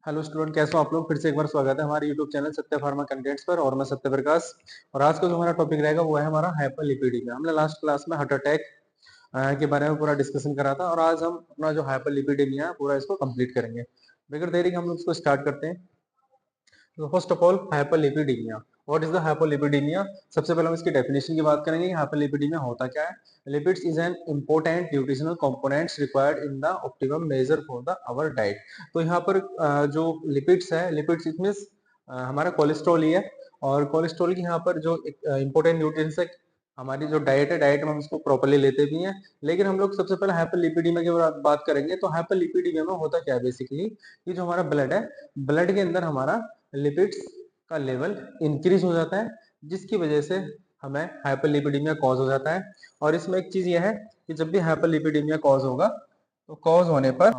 Hello student, कैसे हो आप लोग। फिर से एक बार स्वागत है हमारे यूट्यूब चैनल सत्य फार्मा कंटेंट्स पर। और मैं सत्य प्रकाश। और आज का जो हमारा टॉपिक रहेगा वो है हमारा हाइपरलिपिडीमिया। हमने लास्ट क्लास में हार्ट अटैक के बारे में पूरा डिस्कशन करा था, और आज हम अपना जो हाइपरलिपिडीमिया है पूरा इसको कंप्लीट करेंगे। बगैर देरी के हम लोग इसको स्टार्ट करते हैं। तो first of all, hyperlipidaemia. What is the hyperlipidaemia? सबसे पहले हम इसकी डेफिनेशन की बात करेंगे कि हाइपरलिपिडीमिया होता क्या है। Lipids is an important nutritional components required in the optimum measure for the our diet. तो यहाँ पर जो लिपिड्स है, लिपिड्स इट मीन्स हमारा कोलेस्ट्रॉल ही है। और कोलेस्ट्रॉल की यहाँ पर जो इंपॉर्टेंट न्यूट्रिएंट्स है, हमारी जो डाइट है, डाइट में हम इसको प्रॉपर्ली लेते भी हैं। लेकिन हम लोग सबसे पहले हाइपरलिपिडीमिया की बात करेंगे। तो हाइपरलिपिडीमिया में होता क्या है बेसिकली, कि जो हमारा ब्लड है, ब्लड के अंदर हमारा लिपिड्स का लेवल इंक्रीज हो जाता है, जिसकी वजह से हमें हाइपरलिपिडीमिया कॉज हो जाता है। और इसमें एक चीज यह है कि जब भी हाइपरलिपिडीमिया कॉज होगा, तो कॉज होने पर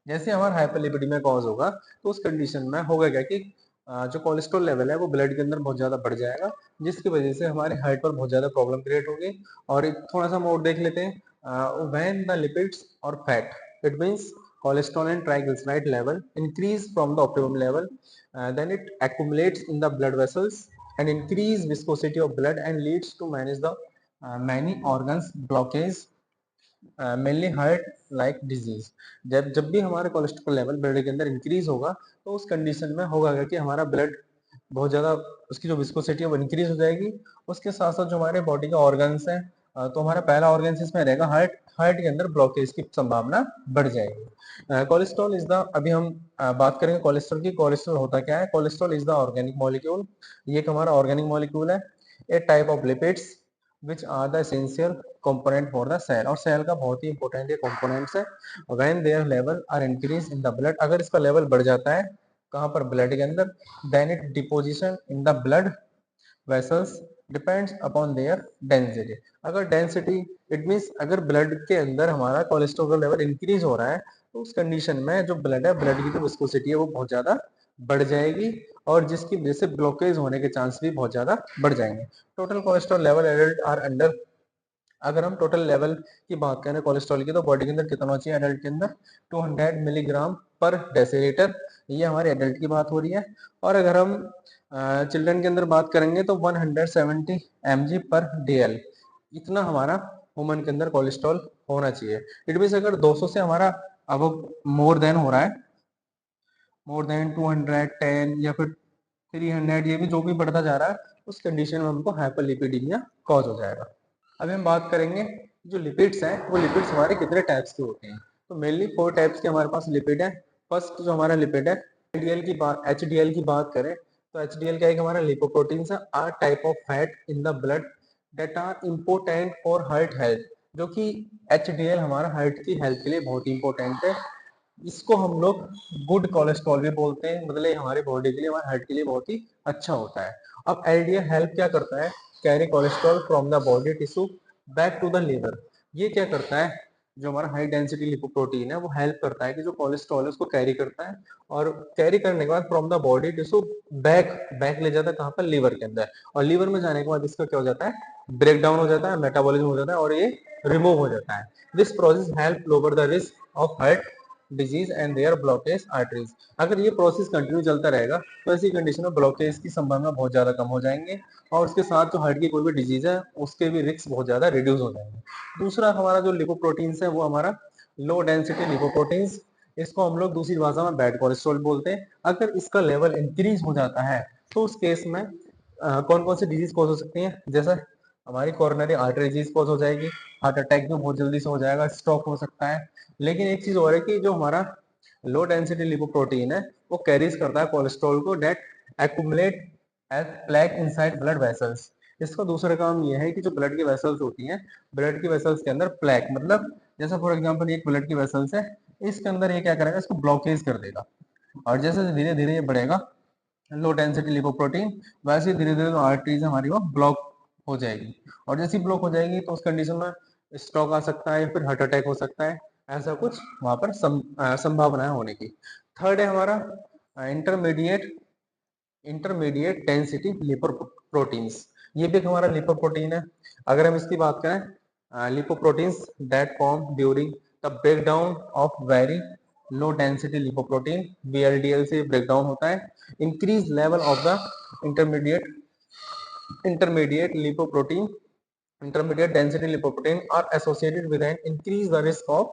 जैसे हमारा हाइपरलिपिडीमिया कॉज होगा, तो उस कंडीशन में होगा क्या कि जो कोलेस्ट्रॉल लेवल है वो ब्लड के अंदर बहुत ज्यादा बढ़ जाएगा, जिसकी वजह से हमारे हार्ट पर बहुत ज्यादा प्रॉब्लम क्रिएट होगी। और एक थोड़ा सा हम और देख लेते हैं। व्हेन द लिपिड्स और fat, it means cholesterol and triglyceride level increase from the optimum level, then it accumulates in the blood vessels and increase viscosity of blood and leads to manage the many organs blockage, mainly heart like disease. जब जब भी हमारा cholesterol level blood के अंदर increase होगा, तो उस condition में होगा कि हमारा ब्लड बहुत ज्यादा, उसकी जो विस्कोसिटी है वो इंक्रीज हो जाएगी। उसके साथ साथ जो हमारे बॉडी का ऑर्गन्स है, तो हमारा पहला ऑर्गन इसमें रहेगा हार्ट। हार्ट के अंदर ब्लॉकेज की संभावना बढ़ जाएगी। कोलेस्ट्रॉल इज द, अभी हम बात करेंगे कोलेस्ट्रॉल की। कोलेस्ट्रॉल होता क्या है? Cholesterol is the organic molecule. ये एक हमारा ऑर्गेनिक मॉलिक्यूल है। A type of lipids which are the essential component for the cell. और सेल का बहुत ही इंपॉर्टेंट ये कंपोनेंट्स है। When their level are increase in the blood, अगर इसका लेवल बढ़ जाता है कहाँ पर? ब्लड के अंदर, then it deposition in the blood vessels depends upon their density. अगर डेंसिटी, इट मींस अगर ब्लड के अंदर हमारा कोलेस्ट्रॉल का लेवल इंक्रीज हो रहा है, तो उस कंडीशन में जो ब्लड है, ब्लड की जो विस्कोसिटी है वो बहुत ज्यादा बढ़ जाएगी, और जिसकी वजह से ब्लॉकेज होने के चांस भी बहुत ज्यादा बढ़ जाएंगे। Total cholesterol level adult are under, अगर हम टोटल लेवल की बात करें कोलेस्ट्रॉल की, तो बॉडी के अंदर कितना चाहिए एडल्ट के अंदर? 200 मिलीग्राम पर डेसीलीटर। ये हमारे एडल्ट की बात हो रही है। और अगर हम चिल्ड्रन के अंदर बात करेंगे तो 170 mg पर डीएल, इतना हमारा ह्यूमन के अंदर कोलेस्ट्रॉल होना चाहिए। इट मीन अगर 200 से हमारा अब मोर देन हो रहा है, मोर देन 210 या फिर 300, ये भी जो भी बढ़ता जा रहा है, उस कंडीशन में हमको हाइपरलिपिडीमिया कॉज हो जाएगा। अभी हम बात करेंगे जो लिपिड्स हैं, वो लिपिड्स हमारे कितने टाइप्स के होते हैं। तो मेनली 4 टाइप्स के हमारे पास लिपिड है। फर्स्ट जो हमारा लिपिड है, एचडीएल की बात करें, तो एचडीएल क्या है? हमारा लिपोप्रोटीन्स है, are type of fat in the blood that are important for heart health. जो कि एचडीएल हमारा हार्ट की हेल्थ के लिए बहुत ही इंपॉर्टेंट है। इसको हम लोग गुड कोलेस्ट्रॉल भी बोलते हैं, मतलब ये हमारे बॉडी के लिए, हमारे हार्ट के लिए बहुत ही अच्छा होता है। अब एलडीएल हेल्प क्या करता है? Carry cholesterol from the body tissue back to the liver. ये क्या करता है? जो हमारा हाई डेंसिटी लिपोप्रोटीन है, वो हेल्प करता है कि जो कोलेस्ट्रॉल है उसको कैरी करता है, और कैरी करने के बाद from the body tissue back back ले जाता है कहाँ पर? लिवर के अंदर। और लिवर में जाने के बाद इसका क्या हो जाता है? ब्रेक डाउन हो जाता है, मेटाबॉलिज्म हो जाता है, और ये रिमूव हो जाता है। This process help lower the risk of heart disease and their blockage arteries. अगर ये प्रोसेस कंटिन्यू चलता रहेगा, तो ऐसी कंडीशन में ब्लॉकेज की संभावना बहुत ज्यादा कम हो जाएंगे, और उसके साथ जो हार्ट की कोई भी डिजीज है उसके भी रिस्क बहुत ज्यादा रिड्यूस हो जाएंगे। दूसरा हमारा जो लिपोप्रोटीन्स है, वो हमारा लो डेंसिटी लिपोप्रोटीन्स, इसको हम लोग दूसरी भाषा में बैड कोलेस्ट्रॉल बोलते हैं। अगर इसका लेवल इंक्रीज हो जाता है, तो उस केस में कौन कौन सी डिजीज कॉज हो सकती है? जैसे हमारी कोरोनरी आर्टरी डिजीज कॉज हो जाएगी, हार्ट अटैक भी बहुत जल्दी से हो जाएगा, स्ट्रोक हो सकता है। लेकिन एक चीज और है कि जो हमारा लो डेंसिटी लिपोप्रोटीन है, वो कैरीज करता है कोलेस्ट्रॉल को, that accumulate as plaque inside blood vessels. इसका दूसरा काम यह है कि जो ब्लड की वेसल्स होती हैं, ब्लड की वेसल्स के अंदर प्लेक, मतलब जैसे फॉर एग्जांपल एक ब्लड की वेसल्स है, इसके अंदर ये क्या करेगा? इसको ब्लॉकेज कर देगा। और जैसे धीरे धीरे ये बढ़ेगा लो डेंसिटी लिपोप्रोटीन, वैसे धीरे धीरे जो आर्टरीज हमारी वो ब्लॉक हो जाएगी। और जैसे ब्लॉक हो जाएगी, तो उस कंडीशन में स्ट्रोक आ सकता है या फिर हार्ट अटैक हो सकता है। ऐसा कुछ वहां पर संभावना होने की। थर्ड है हमारा इंटरमीडिएट इंटरमीडिएट डेंसिटी लिपोप्रोटीन्स। ये भी एक हमारा लिपोप्रोटीन है। अगर हम इसकी बात करें, lipoproteins that form during the breakdown of very low density lipoprotein, VLDL से ब्रेक डाउन होता है। Increase level of the intermediate intermediate lipoprotein intermediate density lipoprotein are associated with an increase the risk of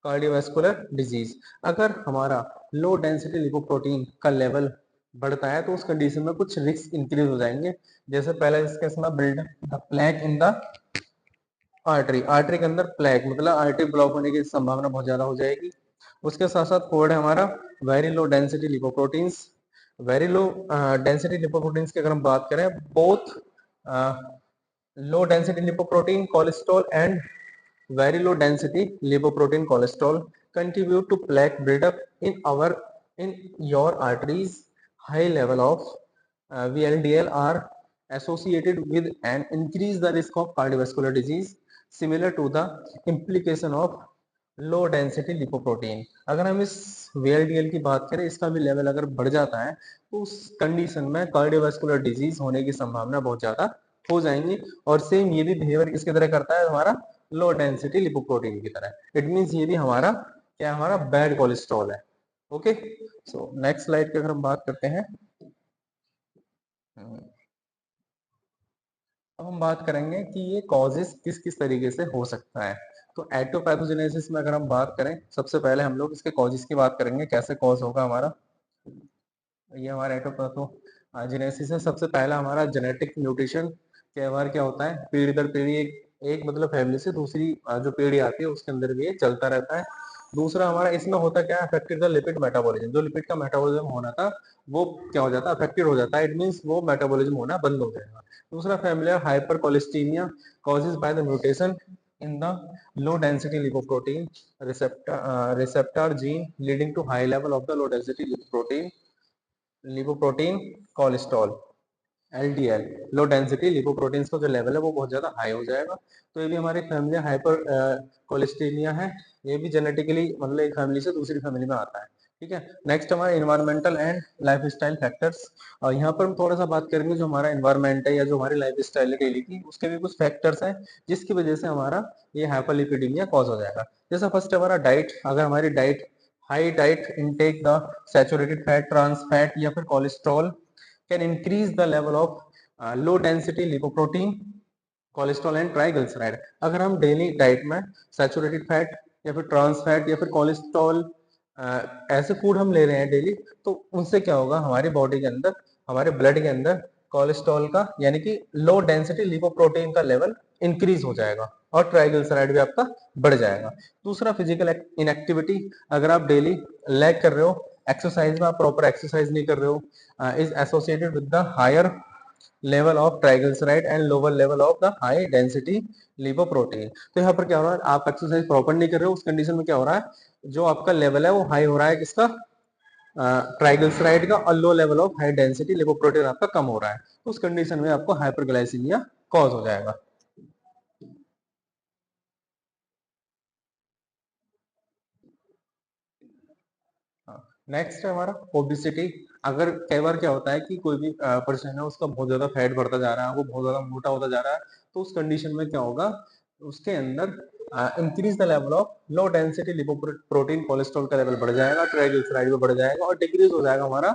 cardiovascular disease। अगर हमारा लो density lipoprotein का level बढ़ता है तो उस कंडीशन में कुछ रिस्क इंक्रीज हो जाएंगे। जैसे पहले इसके इसमें build the plaque in the artery, artery के अंदर प्लेक मतलब आर्टरी ब्लॉक होने की संभावना बहुत ज्यादा हो जाएगी। उसके साथ साथ कोड है हमारा very low density lipoproteins. Very low density lipoproteins की अगर हम बात करें, both low density lipoprotein cholesterol and very low density lipoprotein cholesterol contribute to plaque buildup in your arteries। High level of VLDL are associated with an increase the risk of cardiovascular disease similar to the implication of low density lipoprotein. अगर हम इस VLDL की बात करें, इसका भी level अगर बढ़ जाता है तो उस कंडीशन में कार्डियोवास्कुलर डिजीज होने की संभावना बहुत ज्यादा हो जाएंगी। और सेम ये भी बिहेवियर किसकी तरह करता है, हमारा लो डेंसिटी लिपोप्रोटीन की तरह। इट मींस ये भी हमारा क्या, हमारा बैड कोलेस्ट्रॉल है। ओके, सो नेक्स्ट स्लाइड की अगर हम बात करते हैं, अब हम बात करेंगे कि ये कॉजेस किस किस तरीके से हो सकता है। तो एटोपैथोजेनेसिस में अगर हम बात करें, सबसे पहले हम लोग इसके कॉजेस की बात करेंगे, कैसे कॉज होगा हमारा। ये हमारा एटोपैथोजेनेसिस है। सबसे पहला हमारा जेनेटिक म्यूटेशन। कई बार क्या होता है, पीढ़ी दर पीढ़ी एक मतलब फैमिली से दूसरी जो पीढ़ी आती है उसके अंदर भी ये चलता रहता है। दूसरा हमारा इसमें होता क्या है, अफेक्टेड द लिपिड मेटाबॉलिज्म। जो लिपिड का मेटाबॉलिज्म होना था वो क्या हो जाता है, अफेक्टेड हो जाता है। इट मींस वो मेटाबॉलिज्म होना बंद हो जाएगा। दूसरा familiar hypercholesterolemia causes by the mutation in the low density lipoprotein receptor gene leading to high level of the low density lipoprotein cholesterol LDL, low density lipoproteins का जो लेवल है वो बहुत ज्यादा हाई हो जाएगा। तो ये भी हमारे फैमिली हाइपर कोलेस्टेमिया है। ये भी जेनेटिकली मतलब एक फैमिली से दूसरी फैमिली में आता है। ठीक है, नेक्स्ट हमारा इन्वायरमेंटल एंड लाइफस्टाइल फैक्टर्स। और यहाँ पर हम थोड़ा सा बात करेंगे जो हमारा इन्वायरमेंट है या जो हमारी लाइफ स्टाइल है डेली की, उसके भी कुछ फैक्टर्स हैं जिसकी वजह से हमारा ये हाइपरलिपिडीमिया कॉज हो जाएगा। जैसा फर्स्ट हमारा डाइट, अगर हमारी diet high diet intake the saturated fat, trans fat या फिर cholesterol can increase the level of low density lipoprotein cholesterol and triglyceride. अगर हम डेली डाइट में सैचुरेटेड फैट या फिर ट्रांस फैट या फिर कोलेस्ट्रॉल ऐसे फूड हम ले रहे हैं डेली, तो उनसे क्या होगा, हमारी बॉडी के अंदर, हमारे ब्लड के अंदर कोलेस्ट्रॉल का यानी कि लो डेंसिटी लिपोप्रोटीन का लेवल इंक्रीज हो जाएगा और ट्राइग्लिसराइड भी आपका बढ़ जाएगा। दूसरा फिजिकल इनएक्टिविटी, अगर आप डेली लैग कर रहे हो, एक्सरसाइज में आप प्रॉपर एक्सरसाइज नहीं कर रहे हो, is associated with the higher level of triglyceride and lower level of the high density lipoprotein. तो यहाँ पर क्या हो रहा है, आप एक्सरसाइज प्रॉपर नहीं कर रहे हो, उस कंडीशन में क्या हो रहा है, जो आपका लेवल है वो हाई हो रहा है, किसका, ट्राइग्लिसराइड का, और low level of high density lipoprotein आपका कम हो रहा है। तो उस कंडीशन में आपको हाइपरग्लाइसीमिया कॉज हो जाएगा। नेक्स्ट है हमारा ओबिसिटी। अगर कई बार क्या होता है कि कोई भी पर्सन है उसका बहुत ज्यादा फैट बढ़ता जा रहा है, वो बहुत ज्यादा मोटा होता जा रहा है, तो उस कंडीशन में क्या होगा, उसके अंदर increase the level of low density lipoprotein cholesterol का लेवल बढ़ जाएगा, ट्राइग्लिसराइड भी बढ़ जाएगा और डिक्रीज हो जाएगा हमारा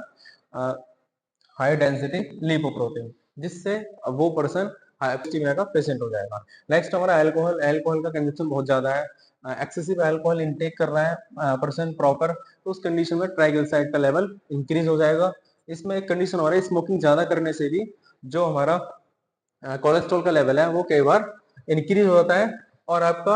हाई डेंसिटी लिपोप्रोटीन, जिससे वो पर्सन हाइपोक्सीमिया का पेशेंट हो जाएगा। नेक्स्ट हमारा अल्कोहल। अल्कोहल का कंजप्शन बहुत ज्यादा है, एक्सेसिव अल्कोहल इनटेक कर रहा है पर्सन प्रॉपर, तो उस कंडीशन में ट्राइग्लिसराइड का लेवल इंक्रीज हो जाएगा। इसमें एक कंडीशन हो रही है, स्मोकिंग ज्यादा करने से भी जो हमारा कोलेस्ट्रॉल का लेवल है वो कई बार इंक्रीज हो जाता है और आपका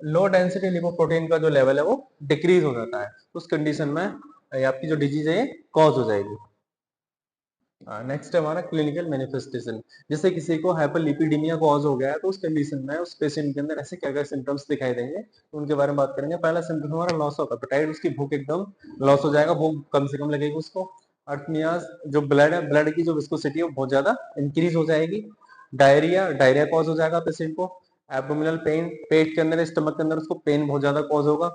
लो डेंसिटी लिपोप्रोटीन का जो लेवल है वो डिक्रीज हो जाता है। उस कंडीशन में आपकी जो डिजीज है कॉज हो जाएगी। नेक्स्ट है हमारा क्लिनिकल मैनिफेस्टेशन। जैसे किसी को हाइपरलिपिडीमिया कॉज हो गया है तो उस कंडीशन में उस पेशेंट के अंदर ऐसे क्या क्या सिम्टम्स दिखाई देंगे, तो उनके बारे में बात करेंगे। पहला सिम्टम हमारा लॉस ऑफ एपेटाइट, उसकी भूख एकदम लॉस हो जाएगा, भूख कम से कम लगेगी उसको। अर्थमियाज, जो ब्लड है, ब्लड की जो विस्कोसिटी है वो बहुत ज्यादा इंक्रीज हो जाएगी। डायरिया, डायरिया कॉज हो जाएगा पेशेंट को। एब्डोमिनल पेन, पेट के अंदर, स्टमक के अंदर उसको पेन बहुत ज्यादा कॉज होगा।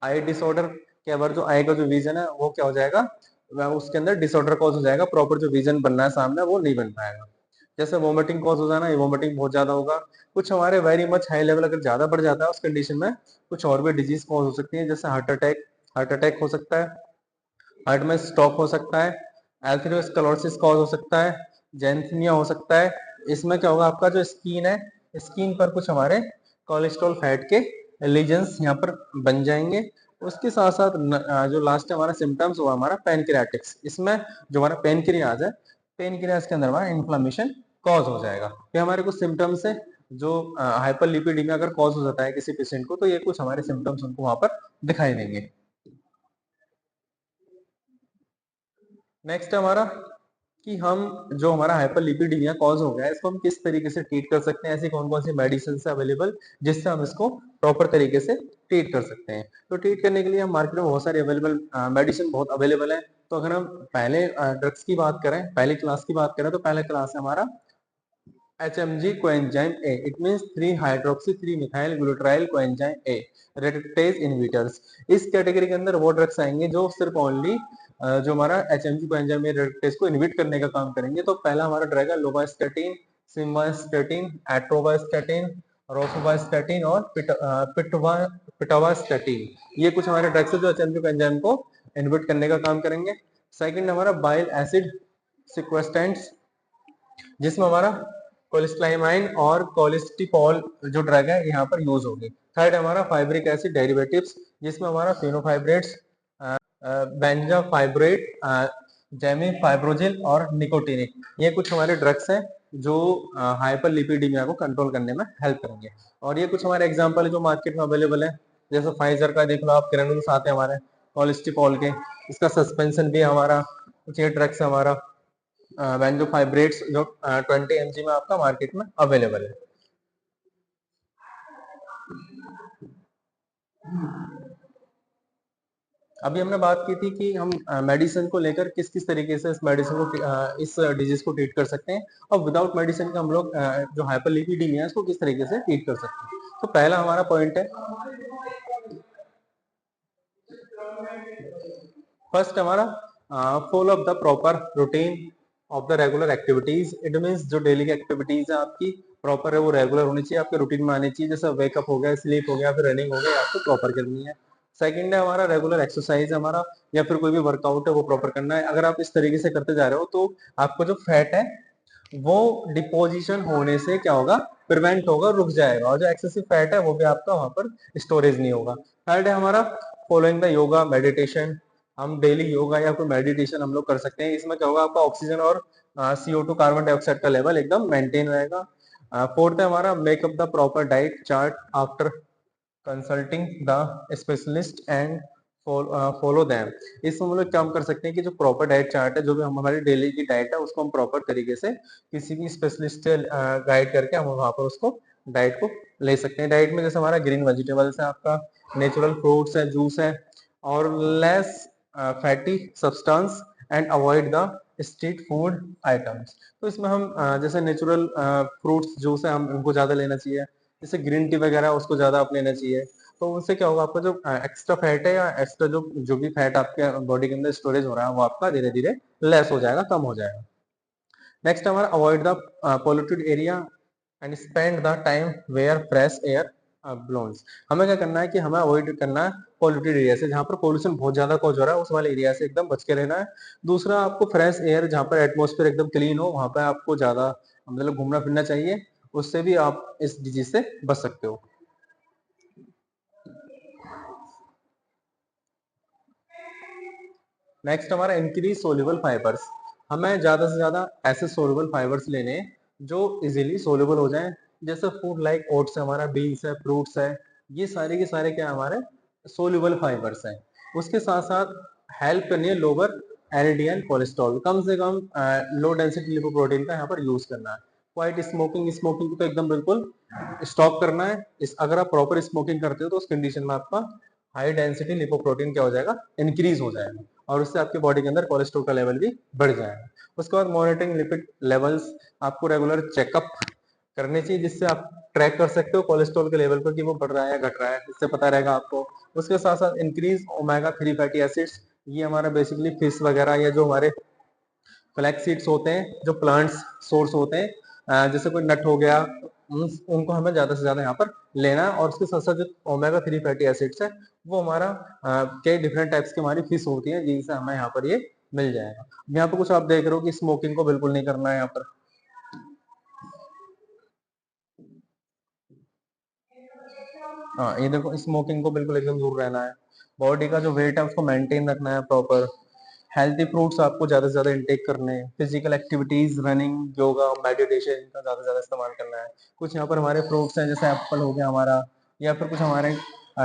आई डिसऑर्डर, क्या बार जो आई का जो विजन है वो क्या हो जाएगा, उसके अंदर डिसऑर्डर कॉज हो जाएगा, प्रॉपर जो विजन बनना है सामने वो नहीं बन पाएगा। जैसे वोमिटिंग कॉज हो जाना, ये वोमिटिंग बहुत ज्यादा होगा। कुछ हमारे वेरी मच हाई लेवल अगर ज्यादा बढ़ जाता है उस कंडीशन में कुछ और भी डिजीज कॉज हो सकती है, जैसे हार्ट अटैक, हार्ट अटैक हो सकता है, हार्ट में स्ट्रोक हो सकता है, एथेरोस्क्लेरोसिस कॉज हो सकता है, जेंथमिया हो सकता है। इसमें क्या होगा, आपका जो स्किन है, स्किन पर कुछ हमारे कोलेस्ट्रॉल फैट के लीजन्स यहाँ पर बन जाएंगे। उसके साथ साथ जो लास्ट हमारा सिम्टम्स हुआ हमारा पैनक्रियाटिक्स, इसमें जो हमारा पैनक्रियाज है, पैनक्रियाज के अंदर हमारा इन्फ्लामेशन कॉज हो जाएगा। ये हमारे कुछ सिम्टम्स है जो हाइपरलिपिडीमिया अगर कॉज हो जाता है किसी पेशेंट को, तो ये कुछ हमारे सिम्टम्स उनको वहां पर दिखाई देंगे। नेक्स्ट हमारा कि हम जो हमारा हाइपरलिपिडीमिया कॉज हो गया है, इसको हम किस तरीके से ट्रीट कर सकते हैं, ऐसी कौन कौन सी मेडिसिन है अवेलेबल जिससे हम इसको प्रॉपर तरीके से ट्रीट कर सकते हैं। तो ट्रीट करने के लिए हम मार्केट में बहुत सारी अवेलेबल मेडिसिन बहुत अवेलेबल है। तो अगर हम पहले ड्रग्स की बात करें, पहली क्लास की बात करें, तो पहला क्लास है हमारा HMG coenzyme A. It means 3-hydroxy 3-methyl glutaryl coenzyme A, reductase inhibitors। इस कैटेगरी के अंदर वो ड्रग्स आएंगे जो सिर्फ ओनली जो हमारा HMG coenzyme A reductase को इनहिबिट करने का काम करेंगे। तो पहला हमारा ड्रग है लोवास्टैटिन, सिम्वास्टैटिन, एट्रोवास्टैटिन, रोफुवास्टैटिन और पिटवास्टैटिन। ये कुछ हमारे ड्रग्स है जो HMG coenzyme को इनहिबिट करने का काम करेंगे। सेकंड हमारा बाइल एसिड सिक्वेस्टेंट्स, जिसमें हमारा कोलेस्टाइमाइन और कोलेस्टिकॉल जो ड्रग है यहाँ पर यूज होगी। थर्ड हमारा फाइब्रिक एसिड डेरिवेटिव्स, जिसमें हमारा फेनोफाइब्रेट्स, बेंजाफाइब्रेट, जेमिफाइब्रोजिल और निकोटिनिक, ये कुछ हमारे ड्रग्स हैं जो हाइपरलिपिडीमिया को कंट्रोल करने में हेल्प करेंगे। और ये कुछ हमारे एग्जांपल है जो मार्केट में अवेलेबल है, जैसे फाइजर का देख लो आप, ग्रेनुल्स आते हैं हमारे कोलेस्टिकॉल के, इसका सस्पेंशन भी हमारा, कुछ ये ड्रग्स हमारा बेंजोफाइब्रेट्स जो 20 mg में आपका मार्केट में अवेलेबल है। अभी हमने बात की थी कि हम मेडिसिन को लेकर किस किस तरीके से इस मेडिसिन को इस डिजीज को ट्रीट कर सकते हैं, और विदाउट मेडिसिन का हम लोग जो हाइपरलिपिडीमिया है इसको किस तरीके से ट्रीट कर सकते हैं। तो पहला हमारा पॉइंट है, फर्स्ट हमारा follow up the proper routine of the regular activities. It means जो डेली की एक्टिविटीज है आपकी प्रॉपर है, वो रेगुलर होनी चाहिए, आपके रूटीन में आनी चाहिए। जैसे वेकअप हो गया, स्लीप हो गया, फिर रनिंग हो गया, आपको प्रॉपर करनी है। सेकंड है हमारा रेगुलर एक्सरसाइज हमारा, या फिर कोई भी वर्कआउट है वो प्रॉपर करना है। अगर आप इस तरीके से करते जा रहे हो तो आपको जो फैट है वो डिपोजिशन होने से क्या होगा, प्रिवेंट होगा, रुक जाएगा, और जो एक्सेसिव फैट है वो भी आपका वहां पर स्टोरेज नहीं होगा। थर्ड है हमारा फॉलोइंग द योगा मेडिटेशन। हम डेली योगा या कोई मेडिटेशन हम लोग कर सकते हैं। इसमें क्या होगा, आपका ऑक्सीजन और CO2 कार्बन डाइऑक्साइड का लेवल एकदम मेंटेन रहेगा। फोर्थ है हमारा makeup the proper diet chart after consulting the specialist and follow them. इसमें हम लोग काम कर सकते हैं कि जो प्रॉपर डाइट चार्ट है, जो भी हमारी डेली की डाइट है, उसको हम प्रॉपर तरीके से किसी की स्पेशलिस्ट से गाइड करके हम वहां पर उसको डाइट को ले सकते हैं। डाइट में जैसे हमारा ग्रीन वेजिटेबल्स है, आपका नेचुरल फ्रूट्स है, जूस है, और less fatty substance and avoid the street food items. तो इसमें हम जैसे नेचुरल फ्रूट्स जूस है, हम उनको ज्यादा लेना चाहिए। जैसे ग्रीन टी वगैरह उसको ज्यादा आप लेना चाहिए। तो उससे क्या होगा, आपका जो एक्स्ट्रा फैट है या एक्स्ट्रा जो भी फैट आपके बॉडी के अंदर स्टोरेज हो रहा है वो आपका धीरे धीरे लेस हो जाएगा, कम हो जाएगा। नेक्स्ट हमारा avoid the polluted area and spend the time where fresh air blows. हमें क्या करना है कि हमें अवॉइड करना है पॉल्यूटेड एरिया से, जहाँ पर पोल्यूशन बहुत ज्यादा कॉज हो रहा है उस वाले एरिया से एकदम बच के रहना है। दूसरा, आपको फ्रेश एयर जहाँ पर एटमोस्फेयर एकदम क्लीन हो वहां पर आपको ज्यादा मतलब घूमना फिरना चाहिए, उससे भी आप इस डिजीज से बच सकते हो। नेक्स्ट हमारा इंक्रीज सोल्यूबल फाइबर्स। हमें ज्यादा से ज्यादा ऐसे सोल्यूबल फाइबर्स लेने हैं जो इजीली सोल्यूबल हो जाएं, जैसे फूड लाइक ओट्स है हमारा, बीन्स है, फ्रूट्स है, ये सारे के सारे क्या हमारे सोल्यूबल फाइबर्स हैं। उसके साथ साथ हेल्प करनी है लोअर एलडीएल कोलेस्ट्रॉल, कम से कम लो डेंसिटी लिपोप्रोटीन का यहाँ पर यूज करना है। क्वाइट स्मोकिंग, स्मोकिंग तो एकदम बिल्कुल स्टॉप करना है। इस अगर आप प्रॉपर स्मोकिंग करते हो तो उस कंडीशन में आपका हाई डेंसिटी लिपोप्रोटीन क्या हो जाएगा, इंक्रीज हो जाएगा, और उससे आपके बॉडी के अंदर कोलेस्ट्रॉल का लेवल भी बढ़ जाएगा। उसके बाद मॉनिटरिंग लिपिड लेवल्स, आपको रेगुलर चेकअप करने चाहिए जिससे आप ट्रैक कर सकते हो कोलेस्ट्रॉल के लेवल पर कि वो बढ़ रहा है या घट रहा है, इससे पता रहेगा आपको। उसके साथ साथ इंक्रीज ओमेगा 3 फैटी एसिड्स, ये हमारा बेसिकली फिश वगैरह या जो हमारे फ्लैक्स सीड्स होते हैं, जो प्लांट्स सोर्स होते हैं, जैसे कोई नट हो गया, उनको हमें ज्यादा से ज्यादा यहाँ पर लेना है। और उसके साथ साथ जो ओमेगा 3 फैटी एसिड्स है वो हमारा कई डिफरेंट टाइप्स की हमारी फिश होती है जिनसे हमें यहाँ पर ये मिल जाएगा। यहाँ पे कुछ आप देख रहे हो कि स्मोकिंग को बिल्कुल नहीं करना है यहाँ पर। हाँ ये देखो, स्मोकिंग को बिल्कुल एकदम दूर रहना है। बॉडी का जो वेट है उसको मेंटेन रखना है प्रॉपर। हेल्थी फ्रूट्स आपको ज्यादा से ज्यादा इंटेक करने हैं। Physical activities, running, yoga, meditation का ज्यादा से ज्यादा इस्तेमाल करना है। कुछ यहाँ पर हमारे फ्रूट्स हैं, जैसे एप्पल हो गया हमारा, या फिर कुछ हमारे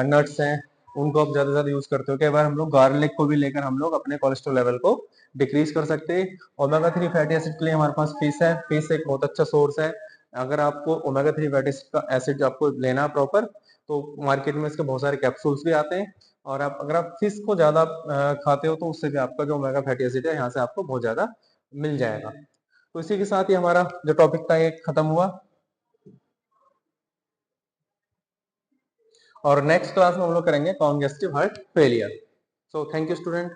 नट्स हैं, उनको आप ज्यादा से ज्यादा यूज करते हो। कई बार हम लोग गार्लिक को भी लेकर हम लोग अपने कोलेस्ट्रॉल लेवल को डिक्रीज कर सकते हैं। ओमेगा 3 फैटी एसिड के लिए हमारे पास फिश है। फिश एक बहुत अच्छा सोर्स है। अगर आपको ओमेगा 3 फैटी एसिड आपको लेना है प्रॉपर, तो मार्केट में इसके बहुत सारे कैप्सूल्स भी आते हैं। और आप अगर आप फिश को ज्यादा खाते हो तो उससे भी आपका जो ओमेगा फैटी एसिड है यहाँ से आपको बहुत ज्यादा मिल जाएगा। तो इसी के साथ ही हमारा जो टॉपिक था ये खत्म हुआ, और नेक्स्ट क्लास में हम लोग करेंगे congestive heart failure. So thank you student.